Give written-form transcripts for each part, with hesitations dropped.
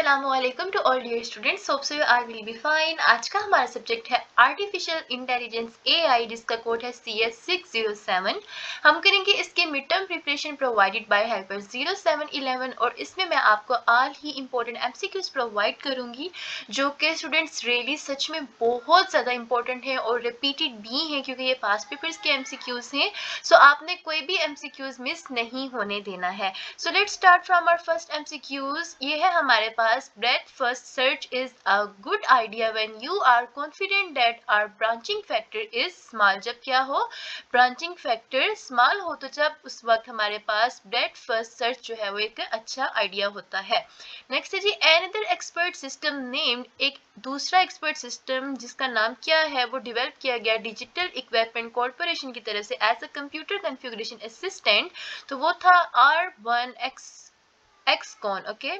अस्सलामुअलैकुम to all dear students, hope so you are will be fine. आज का हमारा सब्जेक्ट है आर्टिफिशियल इंटेलिजेंस एआई, जिसका कोड है CS607। हम करेंगे इसके mid term preparation provided by helper 0711 और इसमें मैं आपको ऑल ही इंपॉर्टेंट एमसीक्यूज प्रोवाइड करूंगी जो कि स्टूडेंट्स रियली सच में बहुत ज़्यादा इंपॉर्टेंट है और रिपीटेड भी हैं क्योंकि ये पास्ट पेपर्स के एमसीक्यूज हैं। सो आपने कोई भी एमसीक्यूज मिस नहीं होने देना है। So let's start from our first MCQs. ये है हमारे पास, breadth first search is a good idea when you are confident that our branching factor is small. जब क्या हो, ब्रांचिंग फैक्टर स्मॉल हो, तो जब उस वक्त हमारे पास ब्रेथ फर्स्ट सर्च जो है वो एक अच्छा आइडिया होता है। नेक्स्ट है जी, एनदर एक्सपर्ट सिस्टम नेम्ड, एक दूसरा एक्सपर्ट सिस्टम जिसका नाम क्या है वो डेवलप किया गया डिजिटल इक्विपमेंट कॉर्पोरेशन की तरफ से as a computer configuration assistant, तो वो था R1XCon। ओके,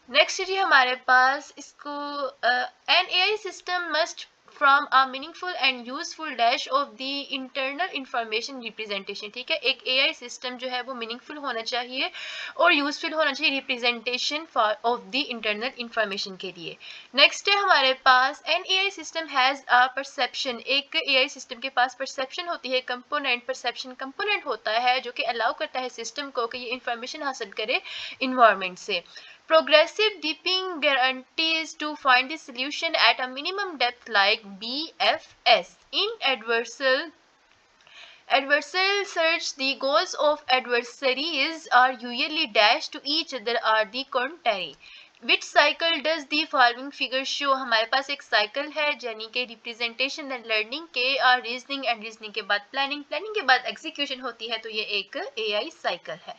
नेक्स्ट जी हमारे पास इसको, an AI system must from a meaningful and useful dash of the internal information representation. ठीक है, एक एआई सिस्टम जो है वो मीनिंगफुल होना चाहिए और यूजफुल होना चाहिए representation of the internal information के लिए। नेक्स्ट है हमारे पास, an AI system has a perception, एक एआई सिस्टम के पास परसेप्शन होती है, कंपोनेंट परसेप्शन कंपोनेंट होता है जो कि अलाउ करता है सिस्टम को कि ये इंफॉर्मेशन हासिल करे इन्वायरमेंट से। Progressive deeping guarantees to find the solution at a minimum depth like BFS. In adversarial search, the goals of adversaries are usually dashed to each other are the contrary. Which cycle does the following figure show? हमारे पास एक cycle है यानी कि representation and learning के और reasoning and reasoning के बाद planning, planning के बाद एग्जीक्यूशन होती है, तो ये एक एआई साइकिल है।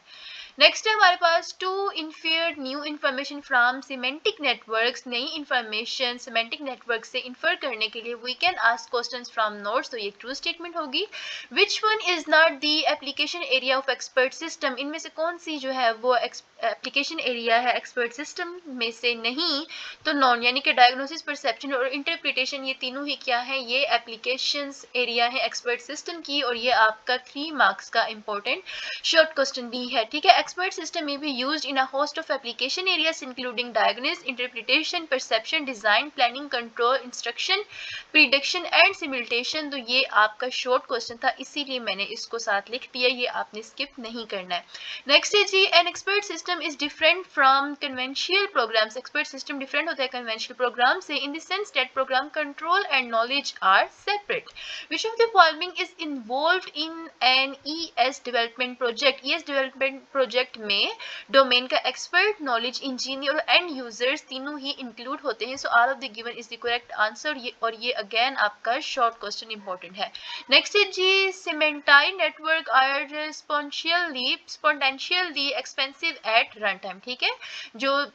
नेक्स्ट है हमारे पास, to infer new information from semantic networks, नई इन्फॉर्मेशन सिमेंटिक नेटवर्क से इन्फर करने के लिए we can ask questions from notes, तो ये ट्रू स्टेटमेंट होगी। Which one is not the application area of expert system, इनमें से कौन सी जो है वो एप्लीकेशन एरिया है एक्सपर्ट सिस्टम में से नहीं, तो नॉन, यानी कि डायग्नोसिस, परसेप्शन और इंटरप्रिटेशन, ये तीनों ही क्या है, ये एप्लीकेशंस एरिया है एक्सपर्ट सिस्टम की, और ये आपका 3 मार्क्स का इंपॉर्टेंट शॉर्ट क्वेश्चन भी है। ठीक है, एक्सपर्ट सिस्टम में भी used in a host of application areas including diagnosis, interpretation, perception, design, planning, control, instruction, prediction and simulation, तो ये आपका शॉर्ट क्वेश्चन था, इसीलिए मैंने इसको साथ लिख दिया, ये आपने स्किप नहीं करना है। नेक्स्ट है जी, an expert system is different from conventional programs, expert system different होता है कन्वेंशनल प्रोग्राम से in the sense that program control and knowledge are separate. Which of the following is involved in an ES development project, ES development project में domain का expert, knowledge, engineer और end users तीनों ही include होते हैं। So all of the given is the correct answer, और ये again आपका शॉर्ट क्वेश्चन इंपॉर्टेंट है। नेक्स्ट है जी, semantic network are spontaneously expensive at run time. ठीक है, जो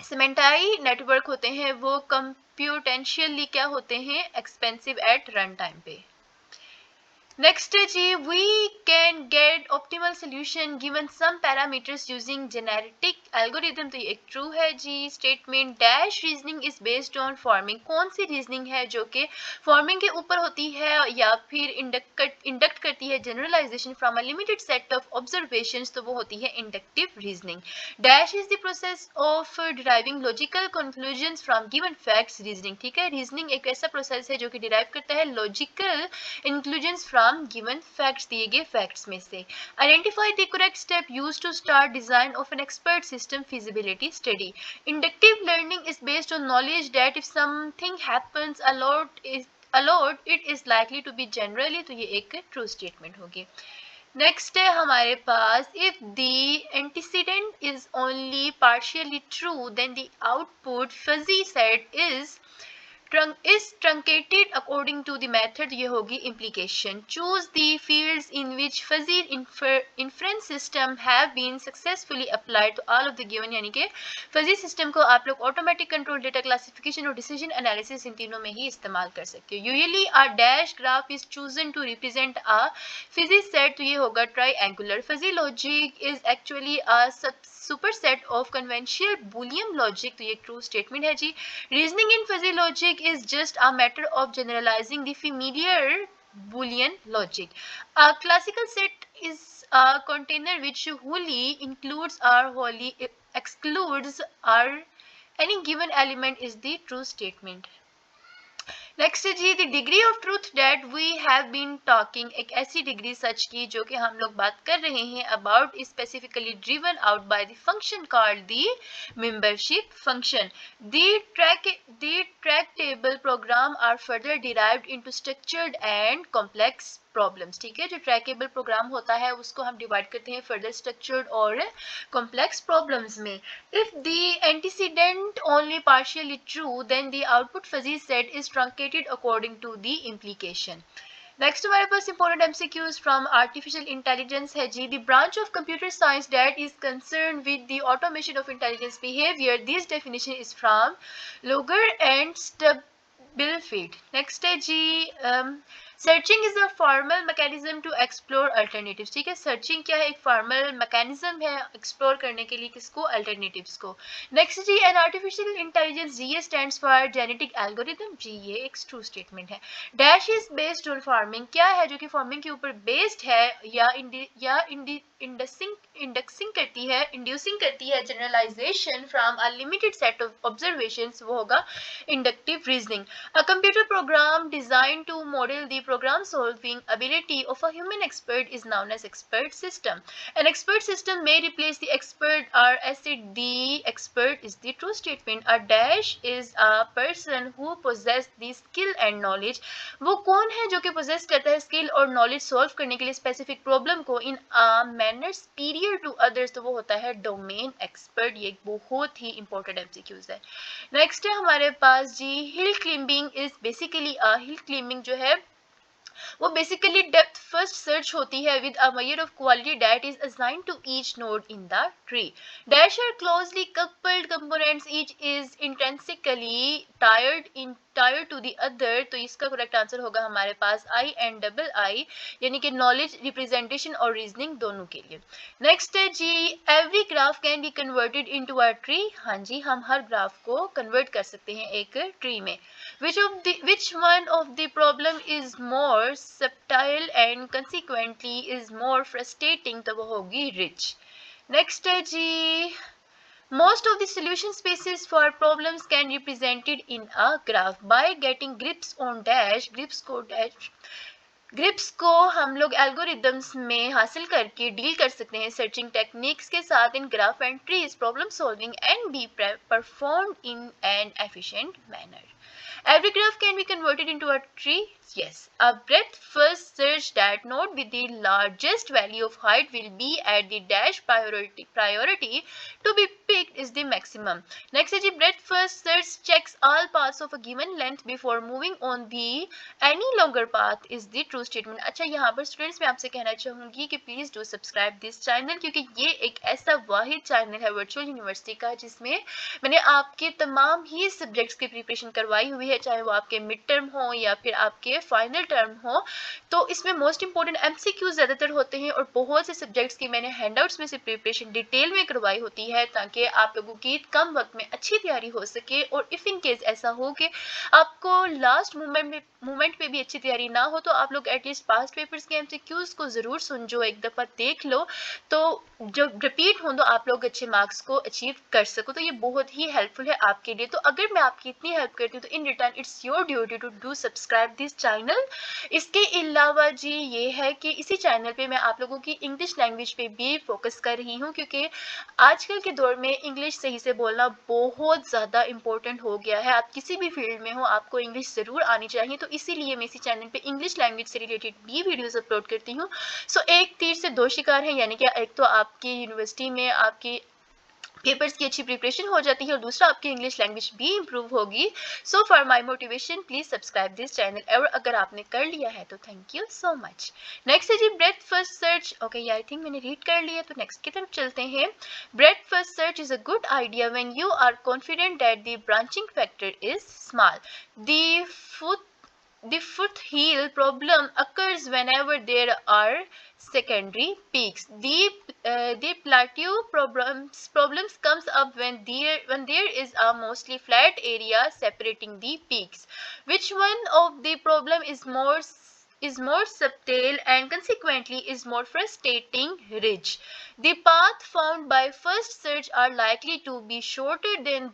सिमेंटाई नेटवर्क होते हैं वो कंप्यूटेंशियली क्या होते हैं, एक्सपेंसिव एट रन टाइम पे। नेक्स्ट है जी, we can get optimal solution given some parameters using genetic algorithm, तो ये एक ट्रू है जी। Statement, dash reasoning is based on forming, कौन सी रीजनिंग है जो कि फॉर्मिंग के ऊपर होती है या फिर इंडक्ट करती है generalization from a limited set of observations, तो वो होती है inductive reasoning. Dash is the process of deriving logical conclusions from given facts, reasoning. ठीक है, रीजनिंग एक ऐसा प्रोसेस है जो कि डिराइव करता है logical inclusions from given facts, दिए गए facts में से। Identify the correct step used to start design of an expert system feasibility study. Inductive learning is based on knowledge that if something happens a lot it is likely to be generally, तो ये एक true statement होगी। Next है हमारे पास, if the antecedent is only partially true then the output fuzzy set is truncated according to the method, ये होगी implication. Choose the fields in which fuzzy inference system have been successfully applied, तो all of the given, यानी कि fuzzy system को आप लोग automatic control, data classification और decision analysis इन तीनों में ही इस्तेमाल कर सकते हो। Usually a dash graph is chosen to represent a fuzzy set, तो ये होगा triangular. Fuzzy logic is actually a superset of conventional Boolean logic, तो ये true statement है जी। Reasoning in fuzzy logic is just a matter of generalizing the familiar Boolean logic. A classical set is a container which wholly includes or wholly excludes or Any given element is the true statement. Next है जी the degree of truth that we have been talking, एक ऐसी degree सच की जो कि हम लोग बात कर रहे हैं about specifically driven out by the function called the membership function. The tractable program are further derived into structured and complex problems. ठीक है, जो ट्रैकेबल प्रोग्राम होता है उसको हम डिवाइड करते हैं फर्दर स्ट्रक्चर्ड और कॉम्प्लेक्स प्रॉब्लम्स में. If the antecedent only partially true, then the output fuzzy set is truncated according to the implication. Next हमारे पास important MCQs from artificial intelligence है जी. The branch of computer science that is concern with the automation of intelligence behaviour. This definition is from Luger and Stubblefield. Next है जी searching is a formal mechanism to explore alternatives. ठीक है, searching क्या है, एक formal mechanism है explore करने के लिए किसको, अल्टरनेटिव्स को. नेक्स्ट जी in artificial intelligence GA stands for genetic algorithm. जी ये एक ट्रू स्टेटमेंट है. Dash is based on farming, क्या है जो कि फार्मिंग के ऊपर बेस्ड है या इंडेक्सिंग करती है, इंड्यूसिंग करती है generalization from a limited set of observations, वो होगा inductive reasoning. A computer program design to model the program solving ability of a human expert is known as expert system. An expert system may replace the expert or asset. The expert is the true statement. A dash is a person who possess the skill and knowledge. वो कौन है जो कि possess करता है skill और knowledge solve करने के लिए specific problem को in a manner superior to others, तो वो होता है domain expert. ये एक बहुत ही important MCQs है. नेक्स्ट है हमारे पास जी hill climbing is basically hill climbing जो है वो बेसिकली डेप्थ फर्स्ट सर्च होती है with a measure of quality that is assigned to each node in the tree. Dash are closely coupled components, each is intrinsically टायर्ड to the other. तो इसका correct answer होगा हमारे पास आई and double आई, यानी कि knowledge, representation और reasoning दोनों के लिए. नेक्स्ट है जी every graph can be converted into a tree. हाँ जी, हम हर ग्राफ को कन्वर्ट कर सकते हैं एक ट्री में. which one of the problem is more subtle and consequently is more frustrating, तो वो होगी rich. Next है जी most of the solution spaces for problems can be represented in a graph by getting grips on dash. Grips को हम लोग algorithms में हासिल करके डील कर सकते हैं सर्चिंग टेक्निक्स के साथ in graph and trees. Problem solving and be performed in an efficient manner. Every graph can be converted into a tree. Yes, a breadth first search that node with the largest value of height will be at the dash priority to be picked is the maximum. Next is the breadth first search checks all paths of a given length before moving on the any longer path is the true statement. अच्छा, यहाँ पर students मैं आपसे कहना चाहूँगी कि please do subscribe this channel, क्योंकि ये एक ऐसा वाहिद चैनल है वर्चुअल यूनिवर्सिटी का जिसमें मैंने आपके तमाम ही सब्जेक्ट्स की प्रिपरेशन करवाई हुई है, चाहे वो आपके मिड टर्म हो या फिर आपके फाइनल टर्म हो. तो इसमें मोस्ट इंपॉर्टेंट एमसीक्यू ज़्यादातर होते हैं और बहुत से सब्जेक्ट्स की मैंने हैंडआउट्स में से प्रिपरेशन डिटेल में करवाई होती है ताकि आप लोगों की कम वक्त में अच्छी तैयारी हो सके. और इफ़ इन केस ऐसा हो कि आपको लास्ट मोमेंट पे भी अच्छी तैयारी ना हो तो आप लोग एटलीस्ट पास्ट पेपर्स के एमसीक्यूज को ज़रूर सुनजो, एक दफ़ा देख लो, तो जो रिपीट हो तो आप लोग अच्छे मार्क्स को अचीव कर सको. तो ये बहुत ही हेल्पफुल है आपके लिए. तो अगर मैं आपकी इतनी हेल्प करती हूँ तो in return it's your duty to do subscribe this channel. इसके अलावा जी ये है कि इसी चैनल पे मैं आप लोगों की इंग्लिश लैंग्वेज पे भी फोकस कर रही हूँ, क्योंकि आजकल के दौर में इंग्लिश सही से बोलना बहुत ज़्यादा इंपॉर्टेंट हो गया है. आप किसी भी फील्ड में हो आपको इंग्लिश ज़रूर आनी चाहिए. तो इसीलिए मैं इसी चैनल पे इंग्लिश लैंग्वेज से रिलेटेड भी वीडियोस अपलोड करती हूँ. सो एक तीर से दो शिकार हैं, यानी कि एक तो आपकी यूनिवर्सिटी में आपकी पेपर्स की अच्छी प्रिपरेशन हो जाती है और दूसरा आपकी इंग्लिश लैंग्वेज भी इंप्रूव होगी. So for my motivation please subscribe this channel, और अगर आपने कर लिया है तो thank you so much. Next है जी breadth first search. Okay, I think मैंने रीड कर लिया, तो नेक्स्ट की तरफ चलते हैं. Breadth first search is a good idea when you are confident that the branching factor is small. The foothill problem occurs whenever there are secondary peaks. The plateau problems comes up when there is a mostly flat area separating the peaks. Which one of the problem is more subtle and consequently is more frustrating? Ridge. The path found by first search are likely to be shorter than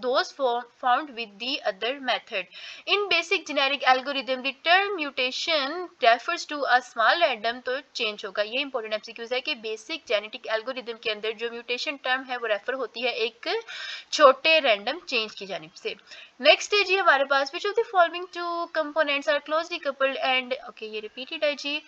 those found with the other method. In basic generic algorithm, the term mutation refers to a small random, तो change होगा. ये important MCQs है कि basic genetic algorithm के अंदर जो mutation term है वो refer होती है एक छोटे random change की जानिब से. Next है जी हमारे पास which of the following two components are closely coupled and okay ये repeated है जी.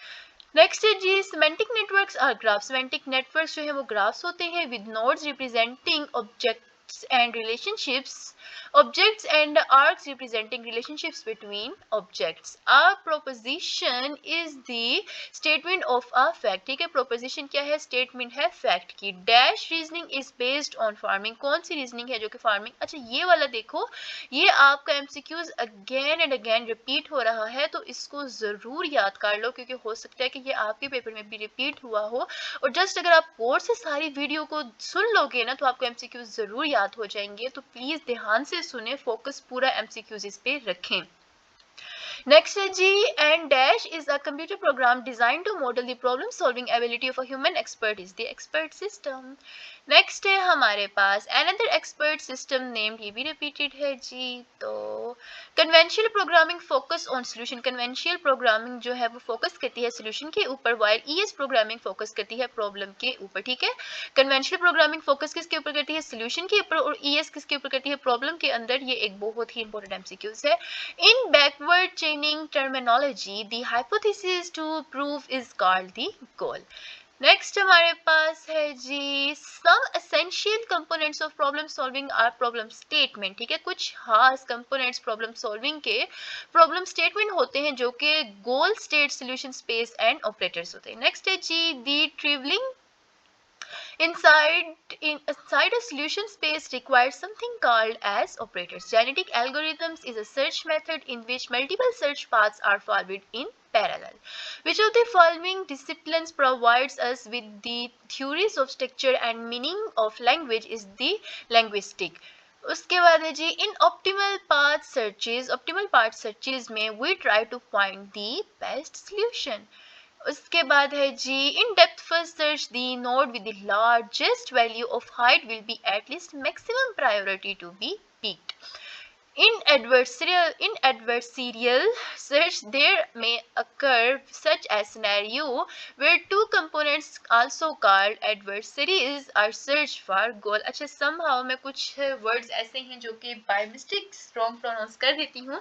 नेक्स्ट है जी semantic networks are graph. Semantic networks जो है वो ग्राफ्स होते हैं with nodes representing objects and relationships, objects and arcs representing relationships between objects. A proposition is the statement of a fact. ठीक है, proposition क्या है? statement है fact की. Dash reasoning is based on farming. कौन सी reasoning है जो कि farming? अच्छा ये वाला देखो, ये आपका MCQs again and again repeat हो रहा है, तो इसको जरूर याद कर लो क्योंकि हो सकता है कि ये आपके पेपर में भी repeat हुआ हो. और जस्ट अगर आप कोर्स से सारी वीडियो को सुन लोगे ना तो आपको MCQs जरूर याद हो जाएंगे. तो प्लीज ध्यान से सुने, फोकस पूरा MCQs इस पे रखें. Next है जी and dash is a computer program designed to model the problem solving ability of a human expert is the expert system. Next है हमारे पास another expert system named, ये भी repeated है जी. तो conventional programming focus on solution. conventional programming जो है वो focus करती है solution के ऊपर while ES programming focus करती है problem के ऊपर. ठीक है, conventional programming focus किसके ऊपर करती है? solution के ऊपर. और ES किसके ऊपर करती है? problem के अंदर. ये एक बहुत ही important MCQs है. In backward chaining terminology, the hypothesis to prove is called the goal. Next हमारे पास है जी some essential components of problem solving are problem statement. ठीक है, कुछ खास components problem solving के problem statement होते हैं जो कि goal state solution space and operators होते हैं. Next है जी the traveling inside a solution space requires something called as operators. Genetic algorithms is a search method in which multiple search paths are followed in parallel. Which of the following disciplines provides us with the theories of structure and meaning of language is the linguistic. उसके बाद है जी इन optimal path searches में we try to find the best solution. उसके बाद है जी in depth first search the node with the largest value of height will be at least maximum priority to be picked. In adversarial search, there may occur such a scenario where two components also called adversaries are searched for goal. अच्छा somehow मैं कुछ words ऐसे हैं जो कि by mistake wrong pronounce कर देती हूँ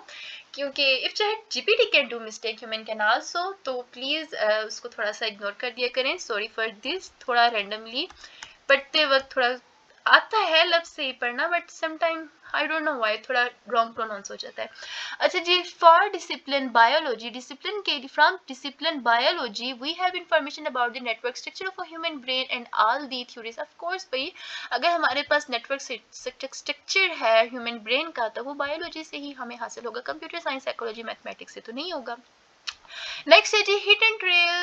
क्योंकि if GPT can do mistake, human can also. तो please उसको थोड़ा सा ignore कर दिया करें. Sorry for this. थोड़ा randomly पढ़ते वक्त थोड़ा आता है लफ्ज सही पढ़ना but sometime I don't know why थोड़ा रॉन्ग प्रोनाउंस हो जाता है. अच्छा जी फॉर डिसिप्लिन बायोलॉजी, डिसिप्लिन के from discipline biology we have information about the network structure of a human brain and all the theories. Of course भाई अगर हमारे पास नेटवर्क स्ट्रक्चर है ह्यूमन ब्रेन का तो वो बायोलॉजी से ही हमें हासिल होगा, कंप्यूटर साइंस साइकोलॉजी मैथमेटिक्स से तो नहीं होगा. Next is hit and trail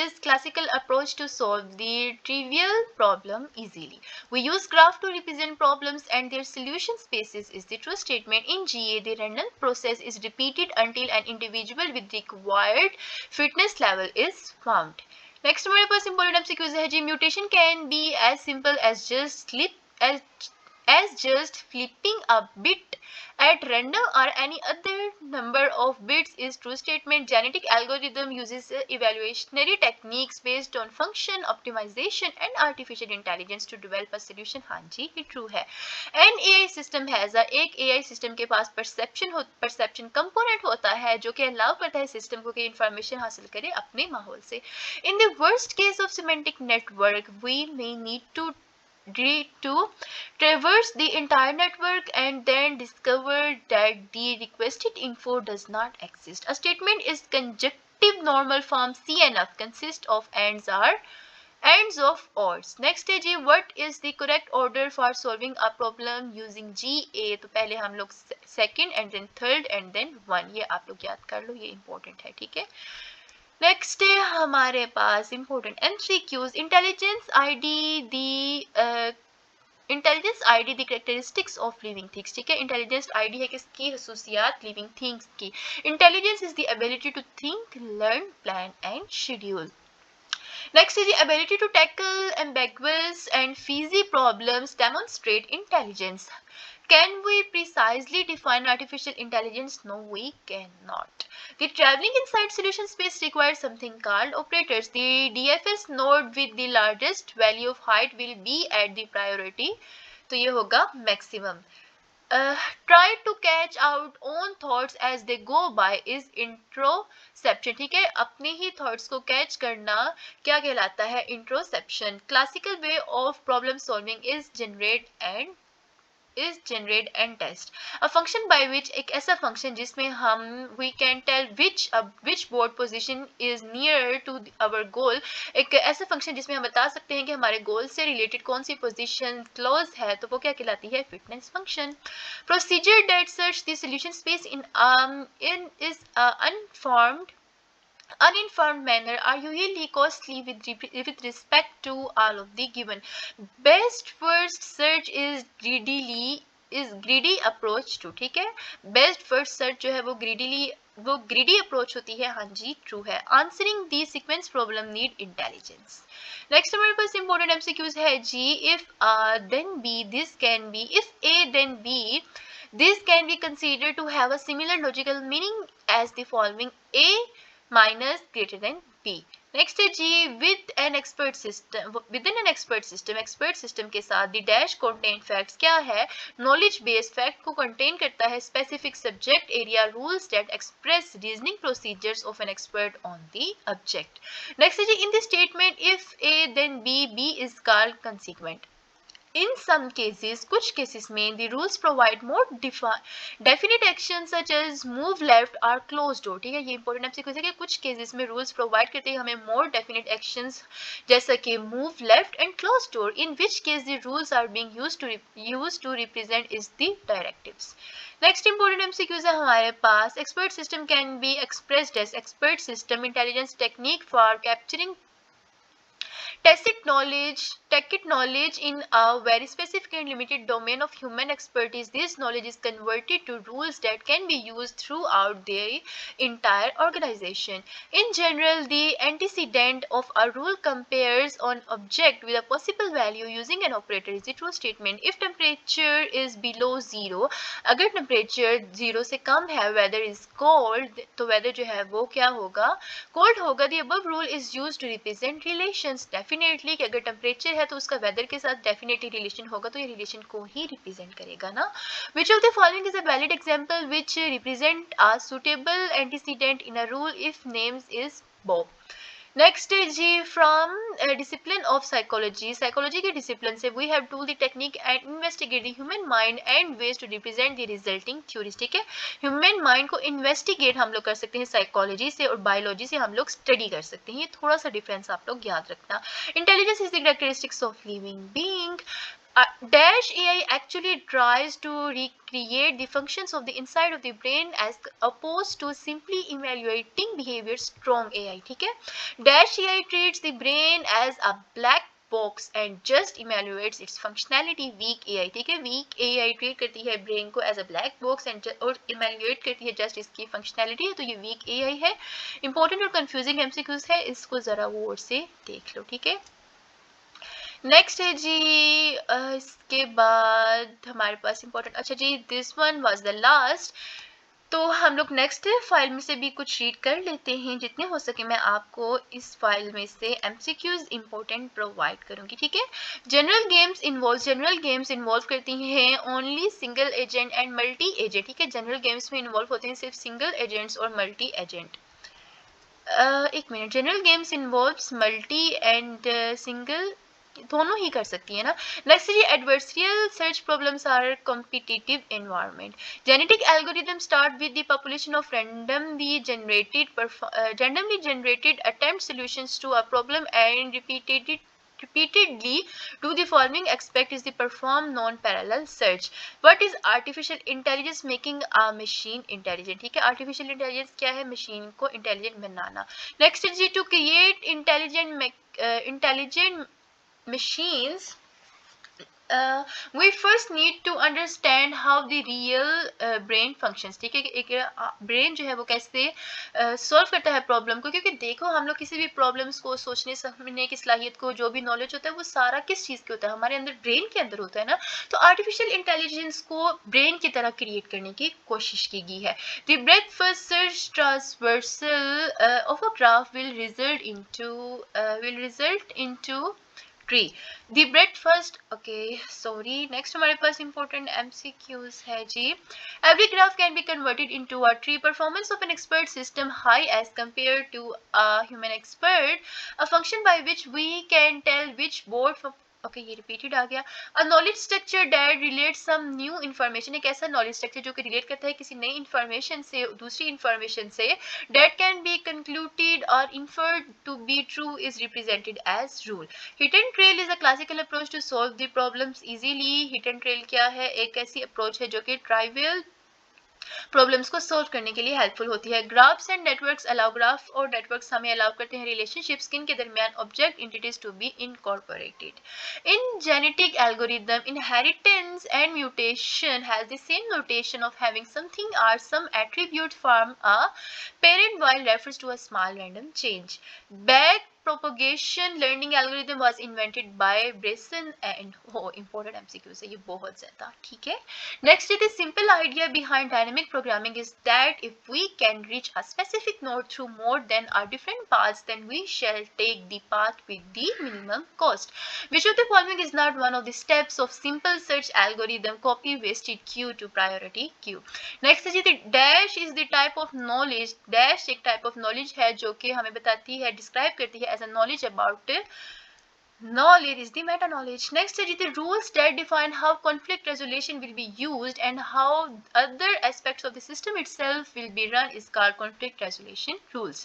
is classical approach to solve the trivial problem easily. We use graph to represent problems and their solution spaces is the true statement. In GA, the random process is repeated until an individual with required fitness level is found. Next हमारे पास important MCQs है जी mutation can be as simple as just flipping a bit at random or any other number of bits is true statement. Genetic algorithm uses evaluationary techniques based on function optimization and artificial intelligence to develop a solution. हाँ जी ये true है. An AI system has a एक AI system के पास perception component होता है जो कि allow करता है system को कि information हासिल करे अपने माहौल से. In the worst case of semantic network, we may need to traverse the entire network and then discover that the requested info does not exist. A statement is conjunctive normal form CNF consists of ends of odds. Next है जी what is the correct order for solving a problem using GA. तो पहले हम लोग second and then third and then one, ये आप लोग याद कर लो, ये important है. ठीक है, नेक्स्ट है हमारे पास important MCQs. Intelligence ID the characteristics of living things. ठीक है, इंटेलिजेंस आईडी है किसकी? खसूसियात लिविंग थिंग्स की. Intelligence is the ability to think, learn, plan and schedule. Next is the ability to tackle ambiguous and fuzzy problems demonstrate intelligence. Can we precisely define artificial intelligence? No, we cannot. The traveling inside solution space requires something called operators. The DFS node with the largest value of height will be at the priority. तो ये होगा maximum. Try to catch our own thoughts as they go by is इंट्रोसेप्शन. ठीक है, अपने ही thoughts को catch करना क्या कहलाता है? Introspection. Classical way of problem solving is generate and test. A function by which एक ऐसा function जिसमें हम we can tell which board position is near to our goal. एक ऐसा function जिसमें हम बता सकते हैं कि हमारे goal से related कौन सी position close है, तो वो क्या कहलाती है? fitness function. Procedure that search the solution space in is uninformed manner are usually costly with respect to all of the given. Best first search is greedy approach to. ठीक है, best first search जो है वो greedy approach होती है. हाँ जी, true है. Answering the sequence problem need intelligence. Next हमारे पास important MCQs है जी. If A then B this can be. If A then B this can be considered to have a similar logical meaning as the following: A minus greater than B. Next है जी. within an expert system के साथ the dash contain facts क्या है? knowledge based fact को contain करता है specific subject area rules that express reasoning procedures of an expert on the object. next है जी. in the statement if A then B is called consequent. In some cases, कुछ cases में the rules provide more definite actions such as move left or close door. ठीक है, ये important MCQ है कि कुछ cases में rules provide करते हैं हमें more definite actions जैसा कि move left and close door. In which case the rules are being used to represent is the directives. Next important MCQs है हमारे पास. Expert system can be expressed as expert system intelligence technique for capturing tacit knowledge in a very specific and limited domain of human expertise. This knowledge is converted to rules that can be used throughout the entire organization. In general, the antecedent of a rule compares an object with a possible value using an operator is a true statement. If temperature is below zero, अगर temperature 0 से कम है, weather is cold, तो weather जो है वो क्या होगा? Cold होगा. The above rule is used to represent relations. Definitely कि अगर टेम्परेचर है तो उसका वेदर के साथ डेफिनेटली रिलेशन होगा, तो ये रिलेशन को ही रिप्रेजेंट करेगा ना. Which of the following is a valid example which represent a suitable antecedent in a rule if names is Bob. Next जी. फ्रॉम डिसिप्लिन ऑफ साइकोलॉजी के डिसिप्लिन से we have tool the technique and investigate the human mind and ways to represent the resulting theories. ठीक है, human mind को investigate हम लोग कर सकते हैं साइकोलॉजी से और बायोलॉजी से हम लोग स्टडी कर सकते हैं. ये थोड़ा सा डिफरेंस आप लोग याद रखना. Intelligence is the characteristics of living being. Dash AI actually tries to recreate the functions of the inside of the brain as opposed to simply evaluating behavior. Strong AI. ठीक है, Dash AI treats the brain as a black box and just evaluates its functionality. Weak AI. ठीक है, weak AI treat करती है brain को as a black box and और evaluate करती है just इसकी functionality. तो ये weak AI है. Important और confusing MCQs है, इसको जरा गौर से देख लो. ठीक है, नेक्स्ट है जी. इसके बाद हमारे पास इंपॉर्टेंट. अच्छा जी, this one was the last. तो हम लोग नेक्स्ट फाइल में से भी कुछ रीड कर लेते हैं. जितने हो सके मैं आपको इस फाइल में से MCQs इंपॉर्टेंट प्रोवाइड करूंगी. ठीक है, जनरल गेम्स इन्वॉल्व करती हैं only single agent and multi agent. ठीक है, जनरल गेम्स में इन्वॉल्व होते हैं सिर्फ सिंगल एजेंट्स और मल्टी एजेंट. एक minute, general games involves multi and single, दोनों ही कर सकती है ना. नेक्स्ट जी. Adversarial search problems are competitive environment. Genetic algorithm start with the population of randomly generated attempt solutions to a problem and repeatedly do the following aspect is the perform non-parallel search. What is artificial intelligence making a machine intelligent. ठीक है, artificial intelligence क्या है? Machine को intelligent banana. Next is to create intelligent machines we first need to understand how the real brain functions. ठीक है, एक brain जो है वो कैसे सॉल्व करता है प्रॉब्लम को, क्योंकि देखो हम लोग किसी भी प्रॉब्लम्स को सोचने समझने की सलाहियत को, जो भी नॉलेज होता है वो सारा किस चीज़ के होता है, हमारे अंदर ब्रेन के अंदर होता है ना। तो आर्टिफिशियल इंटेलिजेंस को ब्रेन की तरह क्रिएट करने की कोशिश की गई है। The breadth first search transversal of a graph will result into tree. The bread first, okay sorry, next हमारे पास इंपॉर्टेंट MCQs है जी। Every graph can be converted into a tree. Performance of an expert system high as compare to a human expert. A function by which we can tell which board, okay ये repeated आ गया। A knowledge structure that relate some new information. एक ऐसा knowledge structure जो कि relate करता है किसी नई इन्फॉर्मेशन से दूसरी इन्फॉर्मेशन से। दैट कैन बी कंक्लूडेड और inferred to be true is represented as rule. Hit and trail is a classical approach to solve the problems easily. Hit and trail क्या है, एक ऐसी अप्रोच है जो कि ट्राइवियल प्रॉब्लम्स को सॉल्व करने के लिए हेल्पफुल होती है। Graphs and networks allow, graph और नेटवर्क्स हमें अलाउ करते हैं रिलेशनशिप्स के दरमियान object entities to be incorporated. In genetic algorithm inheritance and mutation has the same notation of having something और some attribute from a parent while refers to a small random change. Back propagation learning algorithm was invented by Bresson and important MCQ से ये बहुत ज़्यादा ठीक है। Next, the simple idea behind dynamic programming is that if we can reach a specific node through more than our different paths, then we shall take the path with the minimum cost. Which of the following is not one of the steps of simple search algorithm? Copy wasted queue to priority queue. Next जी, dash is the type of knowledge. Dash एक type of knowledge है जो कि हमें बताती है, describe करती है as a knowledge about knowledge is the meta knowledge. Next is the rules that define how conflict resolution will be used and how other aspects of the system itself will be run is called conflict resolution rules.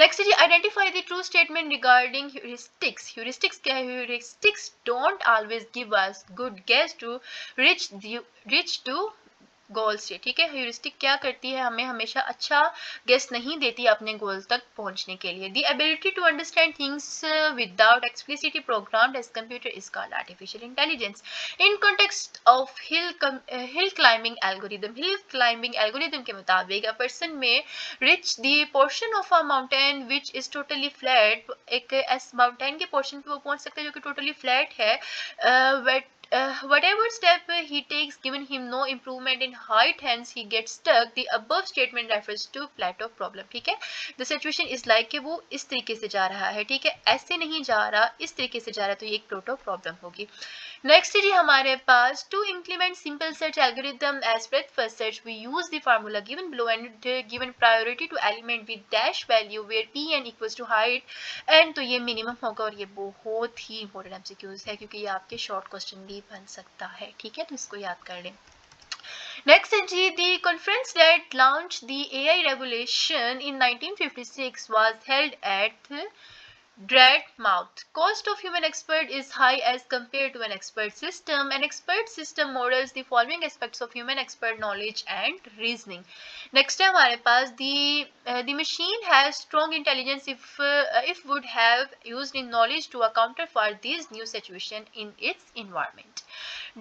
Next is identify the true statement regarding heuristics. Heuristics क्या है? Heuristics don't always give us good guess to reach to गोल से, ठीक है। Heuristic क्या करती है, हमें हमेशा अच्छा गेस नहीं देती अपने गोल तक पहुंचने के लिए। The ability to understand things without explicitly programmed as computer is called artificial intelligence. In context of hill climbing algorithm, हिल क्लाइंबिंग एल्गोरिदम के मुताबिक a person may reach the portion of a mountain which is totally flat. एक ऐस mountain के portion पे वो पहुंच सकते हैं जो कि टोटली फ्लैट है। Whatever step he takes, given him no improvement in height, hence he gets stuck. The above statement refers to plateau problem. ठीक है, the situation is like कि वो इस तरीके से जा रहा है, ठीक है, ऐसे नहीं जा रहा, इस तरीके से जा रहा है, तो ये एक प्लेटो प्रॉब्लम होगी। नेक्स्ट जी हमारे पास to implement simple search algorithm as breadth first search, we use the formula given below and given priority to element with dash value where pn equals to height and तो ये minimum होगा और ये बहुत ही important MCQs है क्योंकि ये आपके शॉर्ट क्वेश्चन भी बन सकता है, ठीक है, तो इसको याद कर लें। Next is the conference that launched the AI revolution in 1956 was held at Dartmouth. Cost of human expert is high as compared to an expert system. An expert system models the following aspects of human expert knowledge and reasoning. Next है हमारे पास the machine has strong intelligence if would have used in knowledge to account for these new situation in its environment.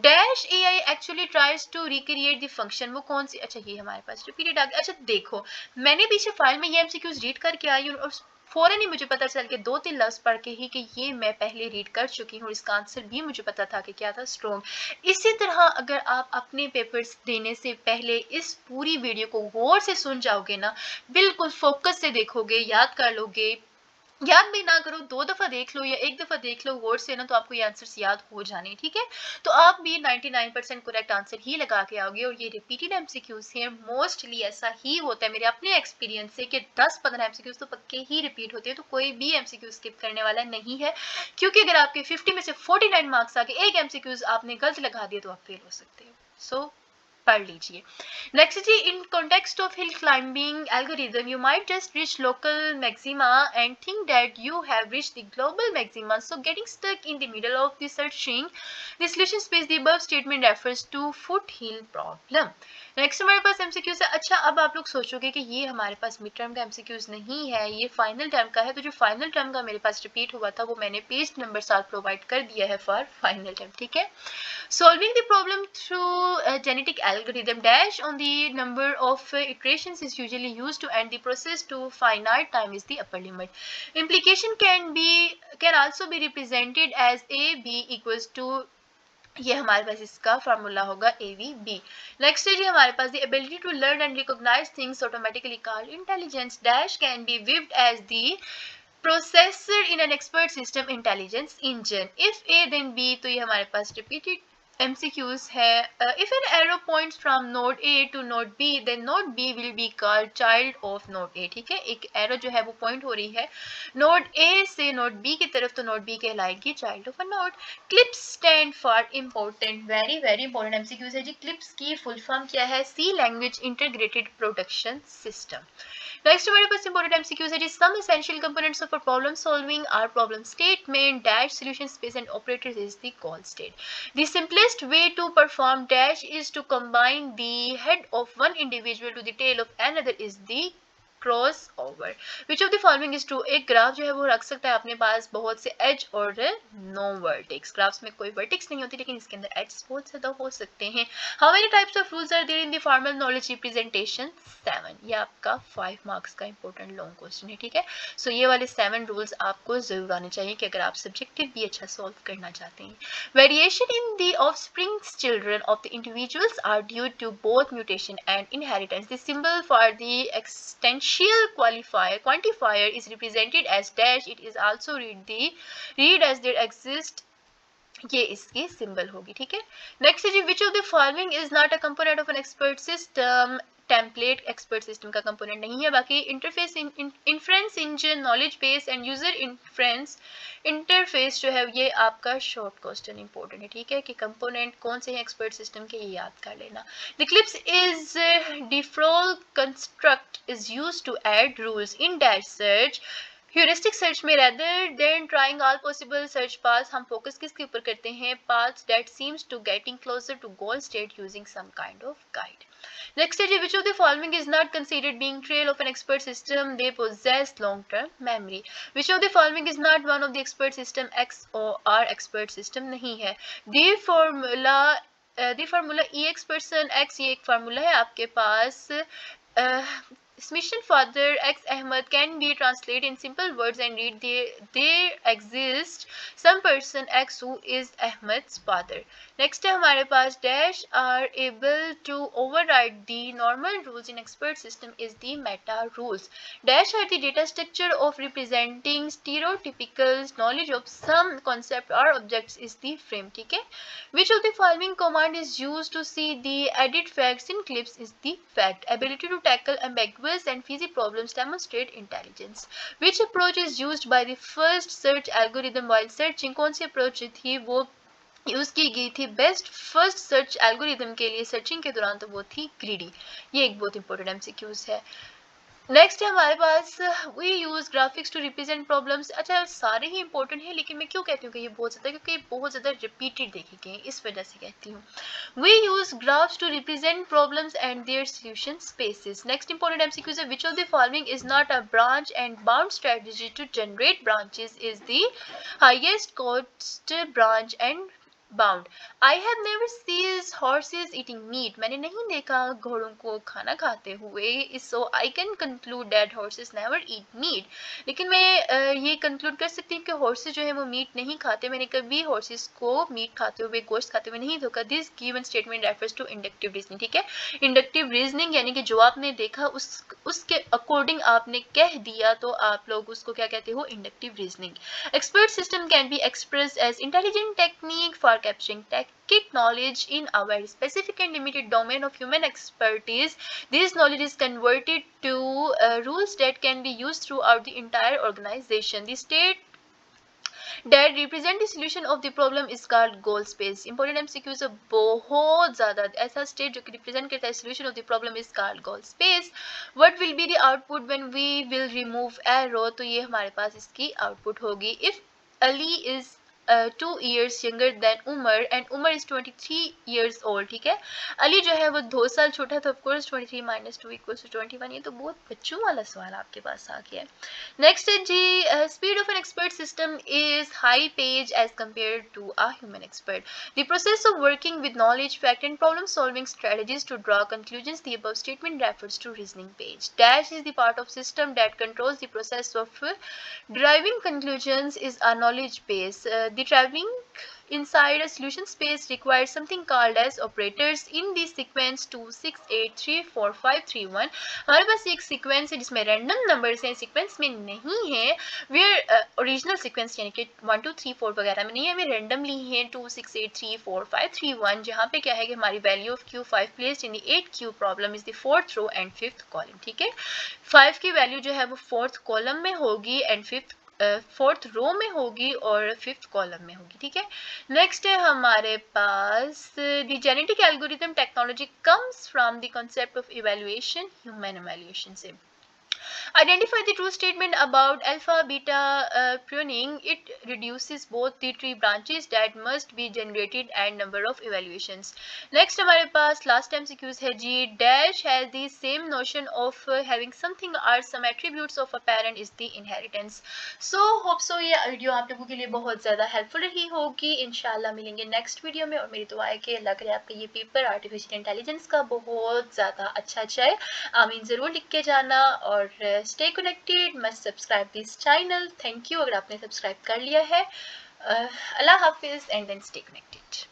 Dash AI actually tries to recreate the function. वो कौन सी, अच्छा ये हमारे पास repeated आ गया। अच्छा देखो मैंने पीछे फाइल में ये MCQs रीड करके आई हूँ और फौरन ही मुझे पता चल के 2-3 लफ्ज पढ़ के ही कि ये मैं पहले रीड कर चुकी हूँ, इसका आंसर भी मुझे पता था कि क्या था, स्ट्रॉन्ग। इसी तरह अगर आप अपने पेपर्स देने से पहले इस पूरी वीडियो को गौर से सुन जाओगे ना, बिल्कुल फोकस से देखोगे, याद कर लोगे, याद भी ना करो 2 दफा देख लो या 1 दफा देख लो गौर से ना, तो आपको ये आंसर्स याद हो जाने, ठीक है, तो आप भी 99% करेक्ट आंसर ही लगा के आओगे। और ये रिपीटेड MCQs हैं, मोस्टली ऐसा ही होता है मेरे अपने एक्सपीरियंस से कि 10-15 MCQs तो पक्के ही रिपीट होते हैं, तो कोई भी MCQ स्किप करने वाला नहीं है, क्योंकि अगर आपके 50 में से 49 मार्क्स आके एक MCQs आपने गलत लगा दिए तो आप फेल हो सकते हो। सो पढ़ लीजिए। नेक्स्ट जी, in context of hill climbing algorithm you might just reach local maxima and think that you have reached the global maxima, so getting stuck in the middle of the searching the solution space the above statement refers to foot hill problem. Next हमारे पास MCQs है। अच्छा, अब आप लोग सोचोगे कि ये हमारे पास मिड टर्म का एमसीक्यूज नहीं है, ये फाइनल टर्म का है। तो जो फाइनल टर्म का मेरे पास रिपीट हुआ था वो मैंने पेज नंबर 7 प्रोवाइड कर दिया है फॉर फाइनल टर्म, ठीक है। Solving the problem through a genetic algorithm dash on the number of iterations is usually used to end the process to finite time is the upper limit. Implication can also be represented as a b equals to, ये हमारे पास इसका formula होगा AVB। Next है जी हमारे पास the ability to learn and recognize things automatically called intelligence dash can be viewed as the processor in an expert system intelligence engine. If A then B, तो ये हमारे पास repeated MCQs है। If an arrow points from node A to node B, then node B will be called child of node A, ठीक है। एक arrow जो है वो point हो रही है node A से node B की तरफ, तो node B कहलाएगी child of a node। CLIPS stand for important, very very important MCQs है जी। CLIPS की full form क्या है? C language integrated production system। Next हमारे पास इंपॉर्टेंट एमसीक्यूज है जी। Some essential components of problem solving are problem statement dash solution space and operators is the call state. The simplest way to perform dash is to combine the head of one individual to the tail of another is the cross over. Which of the following is true. एक graph जो है वो रख सकता है अपने पास बहुत से एज और नो वर्टेक्स। ग्राफ्स में कोई वर्टेक्स नहीं होती लेकिन इसके अंदर एज बहुत ज्यादा हो सकते हैं। How many types of rules are there in the formal knowledge representation? 7। ये आपका 5 मार्क्स का इंपॉर्टेंट लॉन्ग क्वेश्चन है, ठीक है। सो ये वाले 7 रूल्स आपको जरूर आने चाहिए कि अगर आप सब्जेक्टिव भी अच्छा सॉल्व करना चाहते हैं। Variation in the offsprings children of the individuals are due to both mutation and inheritance. The symbol for the existential quantifier is represented as dash. It is also read as there exist, ये इसकी symbol होगी, ठीक है। Next जी, which of the following is not a component of an expert system? Template expert system का component नहीं है। बाकी interface inference engine knowledge base and user inference interface जो है ये आपका शॉर्ट क्वेश्चन इंपॉर्टेंट है, ठीक है, कि कंपोनेंट कौन से हैं एक्सपर्ट सिस्टम के, ये याद कर लेना। The CLIPS is defrule construct is used to add rules in dash search. Heuristic search में rather than trying all possible search paths हम फोकस किसके ऊपर करते हैं? Paths that seems to getting closer to goal state using some kind of guide. Next है जी, which of the following is not considered being trail of an expert system? They poses long term memory. Which of the following is not one of the expert system? XOR expert system नहीं है। The formula EX person X, ये एक formula है आपके पास। Smith's father X Ahmed can be translated in simple words and read there exists some person X who is Ahmed's father. Next है हमारे पास dash are able to override the normal rules in expert system is the meta rules. Dash are the data structure of representing stereotypical knowledge of some concept or objects is the frame, ठीक है। Which of the following command is used to see the added facts in clips is the fact. Ability to tackle ambiguous and fuzzy problems demonstrate intelligence. Which approach is used by the first search algorithm while searching? कौन सी approach थी वो use की गई थी best first search algorithm के लिए searching के दौरान? तो वो थी ग्रीडी। ये एक बहुत इंपॉर्टेंट एमसीक्यूज है। नेक्स्ट है हमारे पास we use graphics to represent problems. अच्छा, सारे ही इंपॉर्टेंट है लेकिन मैं क्यों कहती हूँ कि ये बहुत ज़्यादा, क्योंकि बहुत ज़्यादा रिपीटेड देखे गए, इस वजह से कहती हूँ। We use graphs to represent problems and their solution spaces. Next important MCQs है, which of the following is not a branch and bound strategy to generate branches is the highest cost branch and bound. I have never sees horses eating meat. मैंने नहीं देखा घोड़ों को खाना खाते हुए, so I can conclude that horses never eat meat. लेकिन मैं ये कंक्लूड कर सकती हूँ कि हॉर्सेज जो है वो मीट नहीं खाते। मैंने कभी हॉर्सेज को मीट खाते हुए, गोश्त खाते हुए नहीं देखा। This given statement refers to inductive reasoning, ठीक है। इंडक्टिव रीजनिंग यानी कि जो आपने देखा उसके अकॉर्डिंग आपने कह दिया, तो आप लोग उसको क्या कहते हो? Inductive reasoning. Expert system can be expressed as intelligent technique for capturing tacit knowledge in a very specific and limited domain of human expertise. This knowledge is converted to rules that can be used throughout the entire organization. The state that represent the solution of the problem is called goal space. Important MCQs है बहुत ज़्यादा ऐसा state जो कि represent करता है solution of the problem is called goal space. What will be the output when we will remove arrow? तो ये हमारे पास इसकी output होगी. If Ali is 2 years younger than Umar and Umar is 23 years old, ठीक है. अली जो है वो 2 साल छोटा तो of course 23 minus 2 equals to 21. ये तो बहुत बच्चों वाला सवाल आपके पास आ गया है. Next है जी, speed of an expert system is high page as compared to a human expert. The process of working with knowledge, fact and problem solving strategies to draw conclusions. The above statement refers to reasoning page. Dash is the part of system that controls the process of deriving conclusions is a knowledge base. The traveling inside a solution space requires something called as operators. In the sequence 2 6 8 3 4 5 3 1 हमारे पास एक sequence है जिसमें random numbers हैं, sequence में नहीं है. Where original sequence यानी कि 1 2 3 4 वगैरह में नहीं है, हमें रैंडमली है 2 6 8 3 4 5 3 1 जहाँ पे क्या है कि हमारी value of Q 5 placed in the 8 Q problem is the 4th row and 5th column. ठीक है, 5 की वैल्यू जो है वो 4th कॉलम में होगी एंड 4th रो में होगी और 5th कॉलम में होगी. ठीक है, नेक्स्ट है हमारे पास the genetic algorithm technology comes from the concept of evaluation, human evaluation से. Identify the true statement about alpha beta pruning. It reduces both the tree branches that must be generated and number of evaluations. Next हमारे पास last MCQs है जी. Dash has the same notion of having something or some attributes of a parent is the inheritance. So hope so ये video आप लोगों के लिए बहुत ज़्यादा helpful रही होगी. इंशाल्लाह मिलेंगे नेक्स्ट वीडियो में और मेरी दुआ है कि अल्लाह करे आपका ये पेपर आर्टिफिशियल इंटेलिजेंस का बहुत ज़्यादा अच्छा जाए. आमीन ज़रूर लिख के जाना और stay connected, must subscribe this channel. Thank you अगर आपने सब्सक्राइब कर लिया है. Allah Hafiz and then stay connected.